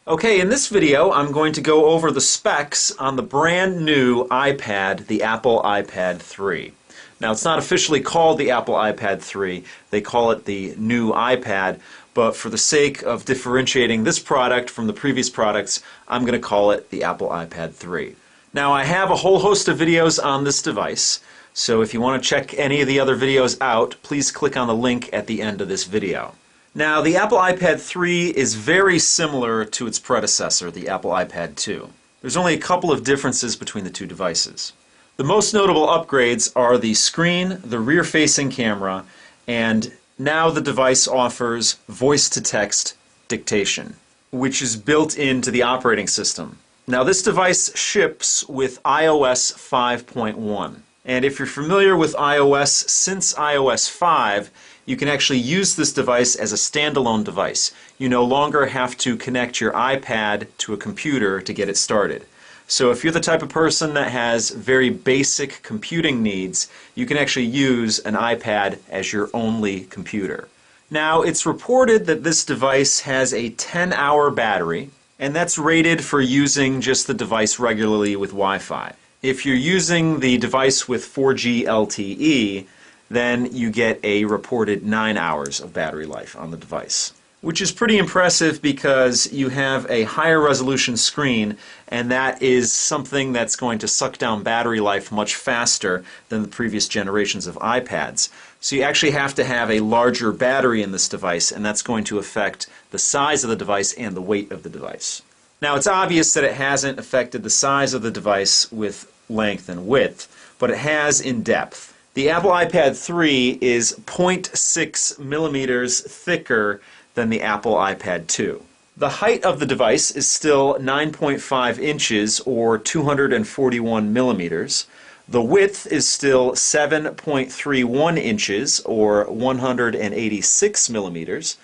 Okay, in this video I'm going to go over the specs on the brand new iPad, the Apple iPad 3. Now it's not officially called the Apple iPad 3, they call it the new iPad, but for the sake of differentiating this product from the previous products, I'm going to call it the Apple iPad 3. Now I have a whole host of videos on this device, so if you want to check any of the other videos out, please click on the link at the end of this video. Now, the Apple iPad 3 is very similar to its predecessor, the Apple iPad 2. There's only a couple of differences between the two devices. The most notable upgrades are the screen, the rear-facing camera, and now the device offers voice-to-text dictation, which is built into the operating system. Now, this device ships with iOS 5.1. And if you're familiar with iOS, since iOS 5, you can actually use this device as a standalone device. You no longer have to connect your iPad to a computer to get it started. So if you're the type of person that has very basic computing needs, you can actually use an iPad as your only computer. Now, it's reported that this device has a 10-hour battery, and that's rated for using just the device regularly with Wi-Fi. If you're using the device with 4G LTE, then you get a reported 9 hours of battery life on the device, which is pretty impressive because you have a higher resolution screen, and that is something that's going to suck down battery life much faster than the previous generations of iPads. So you actually have to have a larger battery in this device, and that's going to affect the size of the device and the weight of the device. Now, it's obvious that it hasn't affected the size of the device with length and width, but it has in depth. The Apple iPad 3 is 0.6 millimeters thicker than the Apple iPad 2. The height of the device is still 9.5 inches or 241 millimeters. The width is still 7.31 inches or 186 millimeters.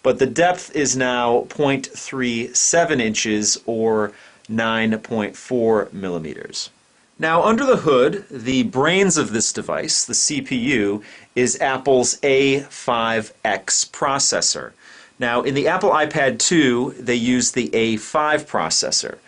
But the depth is now 0.37 inches or 9.4 millimeters. Now, under the hood, the brains of this device, the CPU, is Apple's A5X processor. Now, in the Apple iPad 2, they use the A5 processor.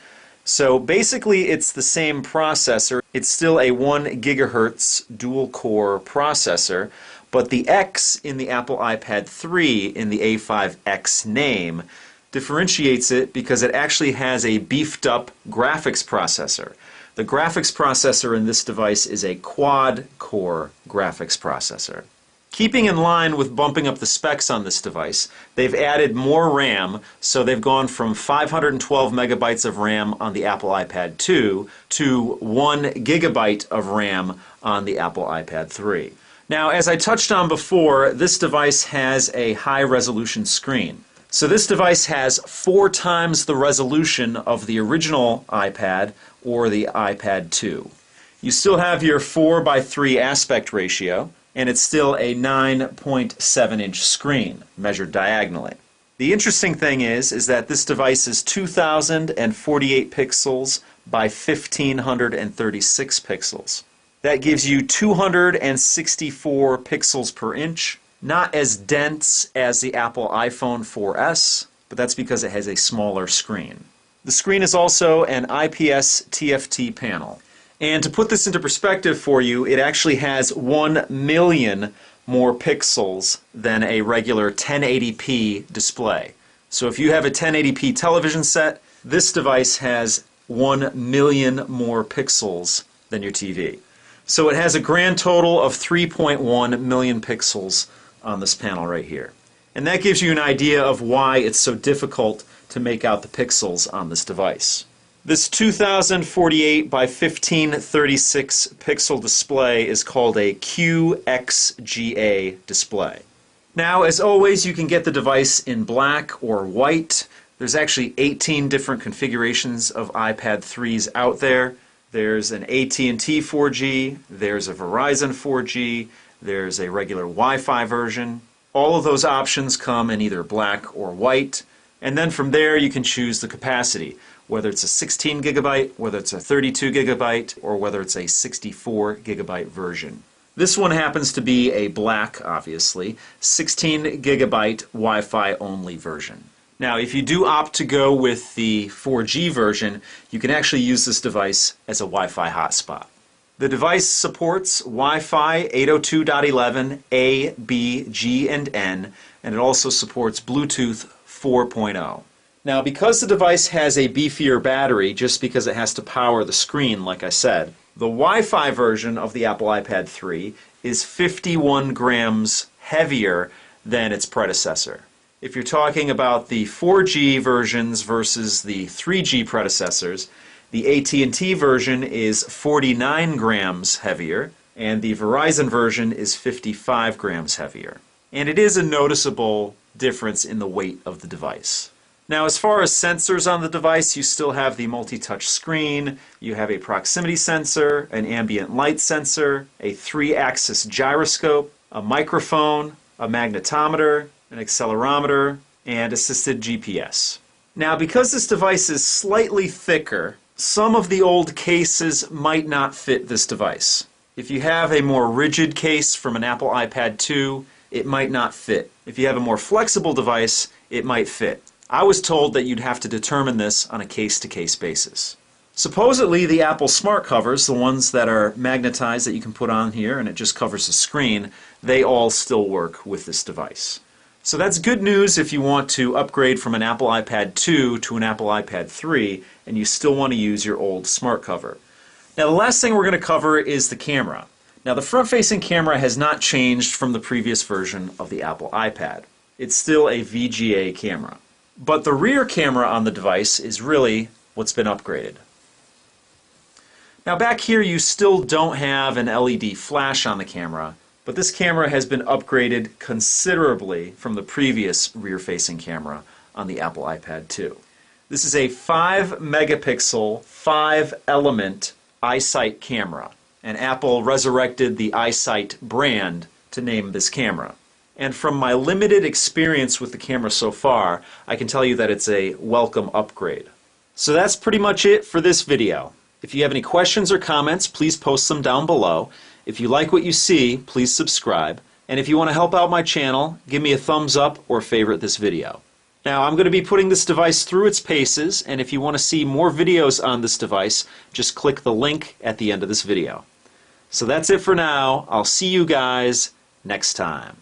So basically, it's the same processor. It's still a 1 gigahertz dual-core processor, but the X in the Apple iPad 3 in the A5X name differentiates it because it actually has a beefed-up graphics processor. The graphics processor in this device is a quad-core graphics processor. Keeping in line with bumping up the specs on this device, they've added more RAM, so they've gone from 512 megabytes of RAM on the Apple iPad 2 to 1 gigabyte of RAM on the Apple iPad 3. Now, as I touched on before, this device has a high-resolution screen. So this device has 4 times the resolution of the original iPad or the iPad 2. You still have your 4:3 aspect ratio, and it's still a 9.7-inch screen, measured diagonally. The interesting thing is that this device is 2,048 pixels by 1,536 pixels. That gives you 264 pixels per inch. Not as dense as the Apple iPhone 4S, but that's because it has a smaller screen. The screen is also an IPS TFT panel. And to put this into perspective for you, it actually has 1 million more pixels than a regular 1080p display. So if you have a 1080p television set, this device has 1 million more pixels than your TV. So it has a grand total of 3.1 million pixels on this panel right here. And that gives you an idea of why it's so difficult to make out the pixels on this device. This 2048 by 1536 pixel display is called a QXGA display. Now, as always, you can get the device in black or white. There's actually 18 different configurations of iPad 3s out there. There's an AT&T 4G, there's a Verizon 4G, there's a regular Wi-Fi version. All of those options come in either black or white, and then from there you can choose the capacity, whether it's a 16 gigabyte, whether it's a 32 gigabyte, or whether it's a 64 gigabyte version. This one happens to be a black, obviously, 16 gigabyte Wi-Fi only version. Now, if you do opt to go with the 4G version, you can actually use this device as a Wi-Fi hotspot. The device supports Wi-Fi 802.11 A, B, G, and N, and it also supports Bluetooth 4.0. Now, because the device has a beefier battery, just because it has to power the screen, like I said, the Wi-Fi version of the Apple iPad 3 is 51 grams heavier than its predecessor. If you're talking about the 4G versions versus the 3G predecessors, the AT&T version is 49 grams heavier, and the Verizon version is 55 grams heavier. And it is a noticeable difference in the weight of the device. Now, as far as sensors on the device, you still have the multi-touch screen, you have a proximity sensor, an ambient light sensor, a 3-axis gyroscope, a microphone, a magnetometer, an accelerometer, and assisted GPS. Now, because this device is slightly thicker, some of the old cases might not fit this device. If you have a more rigid case from an Apple iPad 2, it might not fit. If you have a more flexible device, it might fit. I was told that you'd have to determine this on a case-to-case basis. Supposedly, the Apple smart covers, the ones that are magnetized that you can put on here and it just covers the screen, they all still work with this device. So that's good news if you want to upgrade from an Apple iPad 2 to an Apple iPad 3 and you still want to use your old smart cover. Now, the last thing we're going to cover is the camera. Now, the front-facing camera has not changed from the previous version of the Apple iPad. It's still a VGA camera. But the rear camera on the device is really what's been upgraded. Now, back here you still don't have an LED flash on the camera, but this camera has been upgraded considerably from the previous rear-facing camera on the Apple iPad 2. This is a 5-megapixel, 5-element iSight camera, and Apple resurrected the iSight brand to name this camera. And from my limited experience with the camera so far, I can tell you that it's a welcome upgrade. So that's pretty much it for this video. If you have any questions or comments, please post them down below. If you like what you see, please subscribe. And if you want to help out my channel, give me a thumbs up or favorite this video. Now, I'm going to be putting this device through its paces, and if you want to see more videos on this device, just click the link at the end of this video. So that's it for now. I'll see you guys next time.